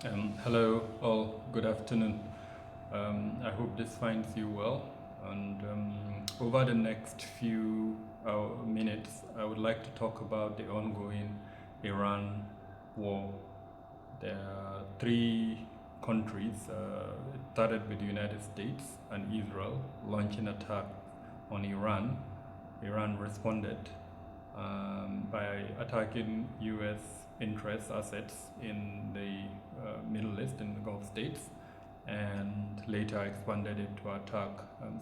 Hello, all. Good afternoon. I hope this finds you well. And over the next few minutes, I would like to talk about the ongoing Iran war. There are three countries. It started with the United States and Israel launching attack on Iran. Iran responded by attacking U.S. interest assets in the Middle East, in the Gulf states, and later expanded it to attack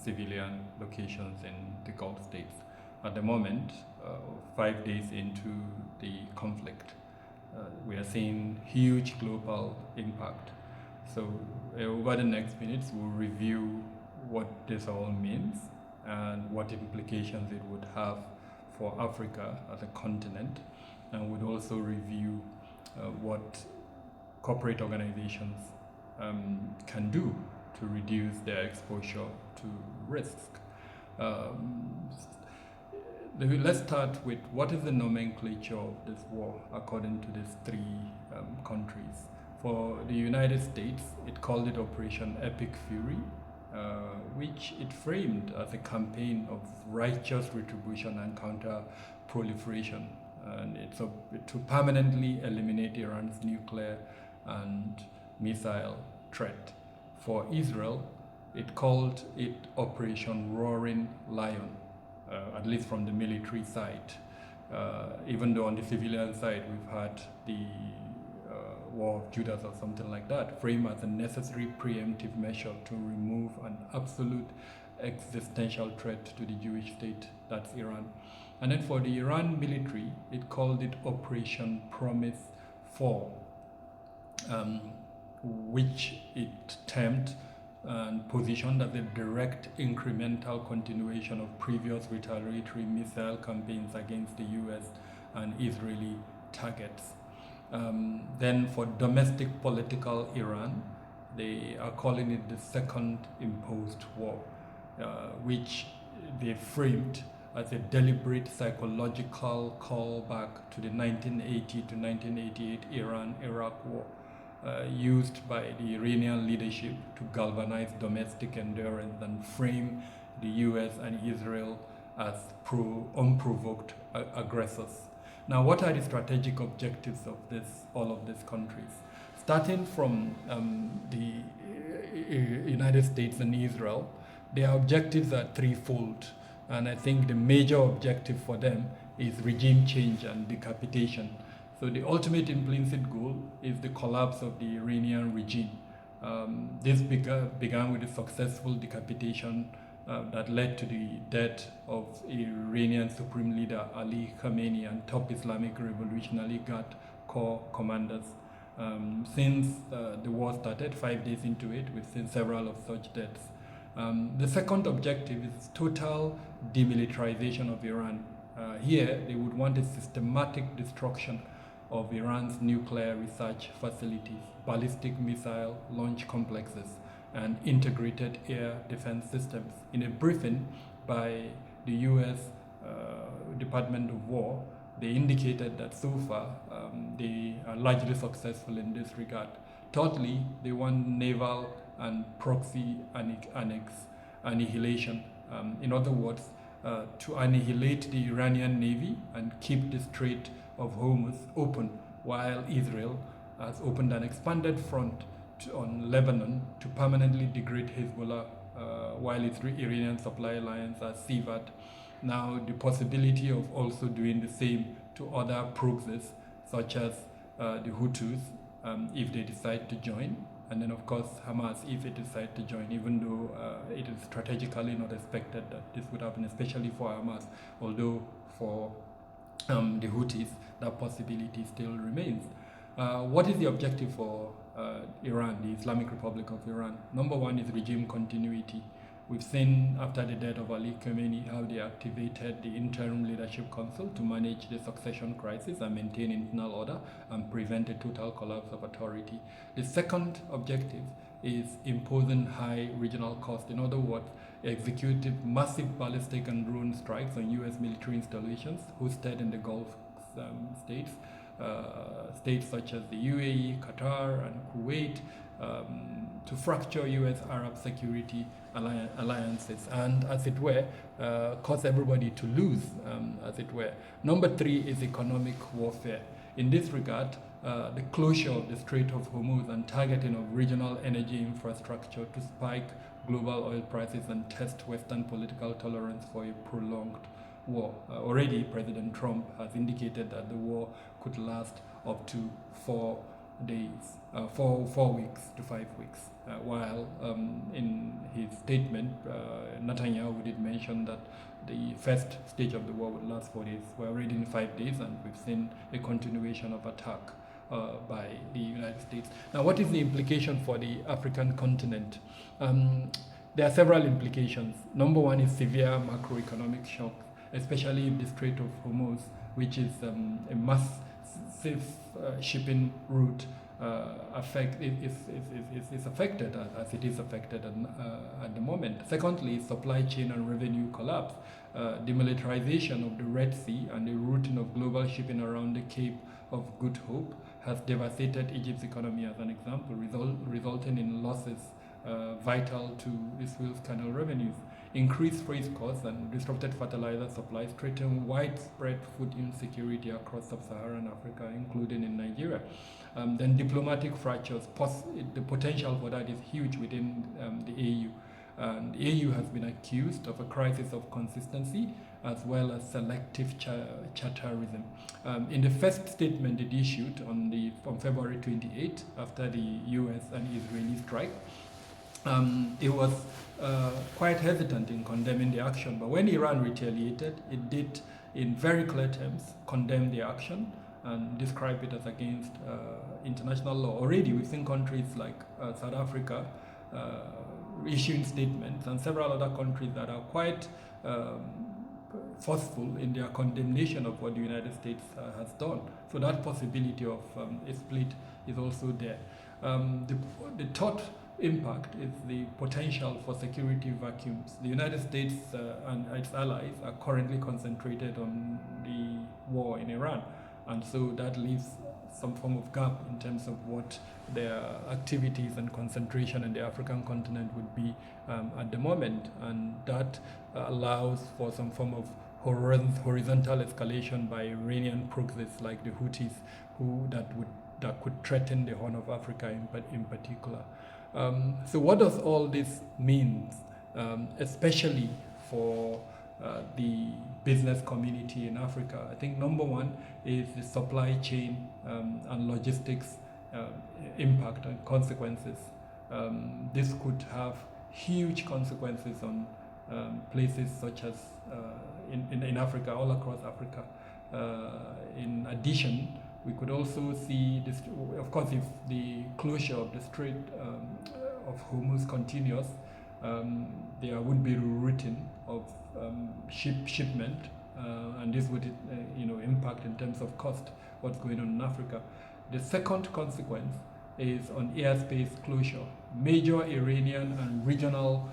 civilian locations in the Gulf states. At the moment, 5 days into the conflict, we are seeing huge global impact. So over the next minutes, we'll review what this all means and what implications it would have for Africa as a continent, and would also review what corporate organizations can do to reduce their exposure to risk. Um, let's start with what is the nomenclature of this war according to these three countries. For the United States, it called it Operation Epic Fury, which it framed as a campaign of righteous retribution and counter-proliferation. And it's to permanently eliminate Iran's nuclear and missile threat. For Israel, it called it Operation Roaring Lion, at least from the military side. Even though on the civilian side, we've had the War of Judas or something like that, framed as a necessary preemptive measure to remove an absolute existential threat to the Jewish state, that's Iran. And then for the Iran military, it called it Operation Promise 4, which it termed and positioned as a direct incremental continuation of previous retaliatory missile campaigns against the US and Israeli targets. Then for domestic political Iran, they are calling it the second imposed war, which they framed as a deliberate psychological callback to the 1980 to 1988 Iran-Iraq war, used by the Iranian leadership to galvanize domestic endurance and frame the US and Israel as unprovoked aggressors. Now, what are the strategic objectives of all of these countries? Starting from the United States and Israel, their objectives are threefold. And I think the major objective for them is regime change and decapitation. So the ultimate implicit goal is the collapse of the Iranian regime. This began with the successful decapitation that led to the death of Iranian Supreme Leader Ali Khamenei and top Islamic Revolutionary Guard Corps commanders. Since the war started, 5 days into it, we've seen several of such deaths. The second objective is total demilitarization of Iran. Here, they would want a systematic destruction of Iran's nuclear research facilities, ballistic missile launch complexes, and integrated air defense systems. In a briefing by the US Department of War, they indicated that so far they are largely successful in this regard. Thirdly, they want naval and proxy annihilation. In other words, to annihilate the Iranian Navy and keep the Strait of Hormuz open, while Israel has opened an expanded front on Lebanon to permanently degrade Hezbollah, while its Iranian supply alliance has severed. Now, the possibility of also doing the same to other proxies, such as the Houthis, if they decide to join, and then of course Hamas if it decides to join, even though it is strategically not expected that this would happen, especially for Hamas, although for the Houthis that possibility still remains. What is the objective for Iran, the Islamic Republic of Iran? Number one is regime continuity. We've seen after the death of Ali Khamenei how they activated the Interim Leadership Council to manage the succession crisis and maintain internal order and prevent a total collapse of authority. The second objective is imposing high regional cost. In other words, executive massive ballistic and drone strikes on US military installations hosted in the Gulf states, states such as the UAE, Qatar, and Kuwait, to fracture US-Arab security alliances and, as it were, cause everybody to lose, as it were. Number 3 is economic warfare. In this regard, the closure of the Strait of Hormuz and targeting of regional energy infrastructure to spike global oil prices and test Western political tolerance for a prolonged war. Already, President Trump has indicated that the war could last up to 4 days, 4 weeks to 5 weeks. While in his statement, Netanyahu did mention that the first stage of the war would last 4 days. We're already in 5 days, and we've seen a continuation of attack by the United States. Now, what is the implication for the African continent? There are several implications. Number 1 is severe macroeconomic shock, especially if the Strait of Hormuz, which is a massive shipping route, is affected as it is affected at the moment. Secondly, supply chain and revenue collapse. Demilitarization of the Red Sea and the routing of global shipping around the Cape of Good Hope has devastated Egypt's economy, as an example, resulting in losses vital to the Suez Canal revenues. Increased freight costs and disrupted fertilizer supplies threaten widespread food insecurity across sub-Saharan Africa, including in Nigeria. Then diplomatic fractures, the potential for that is huge within the AU. The AU has been accused of a crisis of consistency as well as selective charterism. In the first statement it issued on February 28, after the US and Israeli strike, it was quite hesitant in condemning the action, but when Iran retaliated, it did, in very clear terms, condemn the action and describe it as against international law. Already, we've seen countries like South Africa issuing statements, and several other countries that are quite forceful in their condemnation of what the United States has done. So that possibility of a split is also there. The third impact is the potential for security vacuums. The United States and its allies are currently concentrated on the war in Iran, and so that leaves some form of gap in terms of what their activities and concentration in the African continent would be at the moment, and that allows for some form of horizontal escalation by Iranian proxies like the Houthis, that could threaten the Horn of Africa in particular. So what does all this mean, especially for the business community in Africa? I think number 1 is the supply chain and logistics impact and consequences. This could have huge consequences on places such as in Africa, all across Africa. In addition, we could also see this, of course, if the closure of the Strait of Hormuz continues, there would be rerouting of shipment, and this would impact in terms of cost what's going on in Africa. The second consequence is on airspace closure. Major Iranian and regional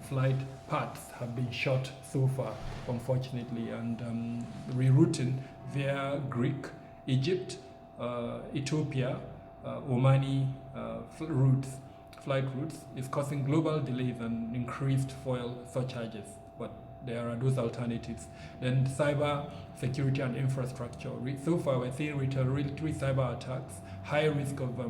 flight paths have been shut so far, unfortunately, and rerouting via Greek, Egypt, Ethiopia, Omani flight routes is causing global delays and increased fuel surcharges, but there are those alternatives. Then cyber security and infrastructure. So far, we're seeing retaliatory cyber attacks, high risk of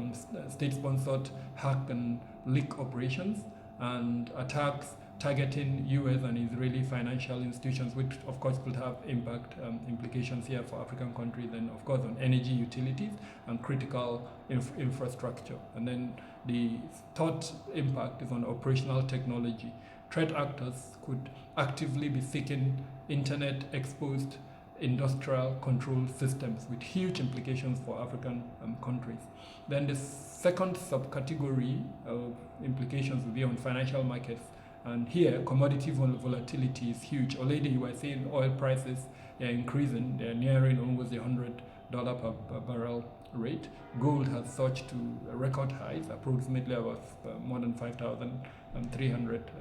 state-sponsored hack and leak operations, and attacks targeting US and Israeli financial institutions, which of course could have implications here for African countries, and of course on energy utilities and critical infrastructure. And then the third impact is on operational technology. Threat actors could actively be seeking internet-exposed industrial control systems with huge implications for African countries. Then the second subcategory of implications will be on financial markets. And here, commodity volatility is huge. Already you are seeing oil prices, they are increasing. They are nearing almost the $100 per barrel rate. Gold has surged to record highs, approximately about more than 5,300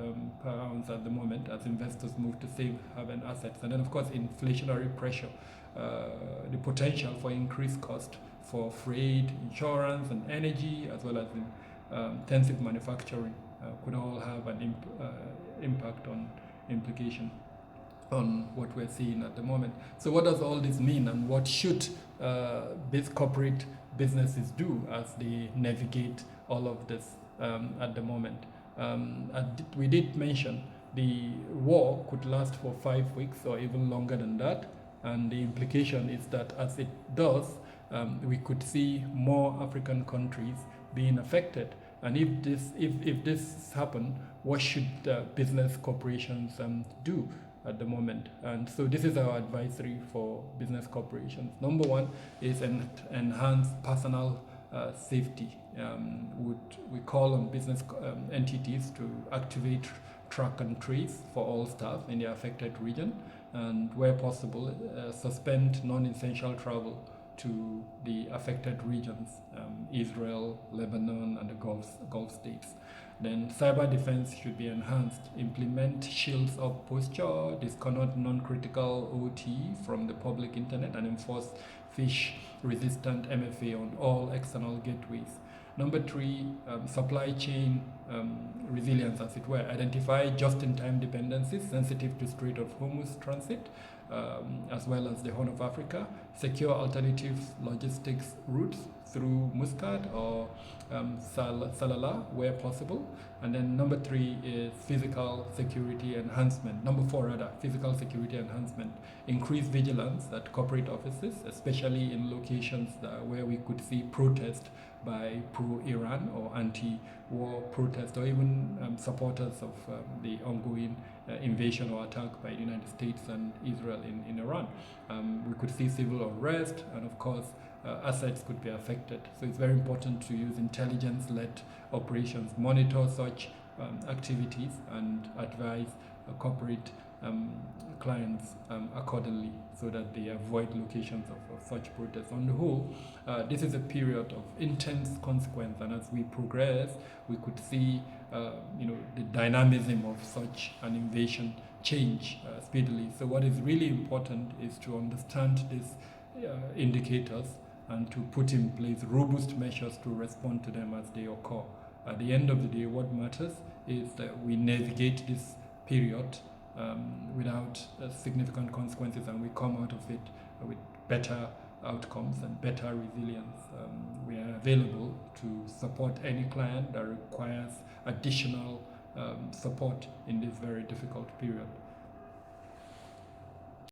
per ounce at the moment, as investors move to safe haven assets. And then, of course, inflationary pressure, the potential for increased cost for freight, insurance, and energy, as well as intensive manufacturing, could all have an impact on implication on what we're seeing at the moment. So what does all this mean, and what should these corporate businesses do as they navigate all of this at the moment? We did mention the war could last for 5 weeks or even longer than that, and the implication is that as it does, we could see more African countries being affected. And if this happen, what should business corporations do at the moment? And so this is our advisory for business corporations. Number one is enhance personal safety. We call on business entities to activate track and trace for all staff in the affected region, and where possible, suspend non-essential travel to the affected regions, Israel, Lebanon, and the Gulf states. Then cyber defense should be enhanced. Implement shields of posture, disconnect non-critical OT from the public internet, and enforce phish-resistant MFA on all external gateways. Number three, supply chain resilience, as it were. Identify just-in-time dependencies sensitive to Strait of Hormuz transit, as well as the Horn of Africa. Secure alternative logistics routes through Muscat or Salalah where possible. And then number three is physical security enhancement. Number four, rather, physical security enhancement. Increase vigilance at corporate offices, especially in locations where we could see protest by pro-Iran or anti-war protests, or even supporters of the ongoing invasion or attack by the United States and Israel in Iran. We could see civil unrest, and of course assets could be affected. So it's very important to use intelligence-led operations, monitor such activities, and advise corporate clients accordingly, so that they avoid locations of such protests. On the whole, this is a period of intense consequence, and as we progress, we could see the dynamism of such an invasion change speedily. So what is really important is to understand these indicators and to put in place robust measures to respond to them as they occur. At the end of the day, what matters is that we navigate this period without significant consequences, and we come out of it with better outcomes and better resilience. We are available to support any client that requires additional support in this very difficult period.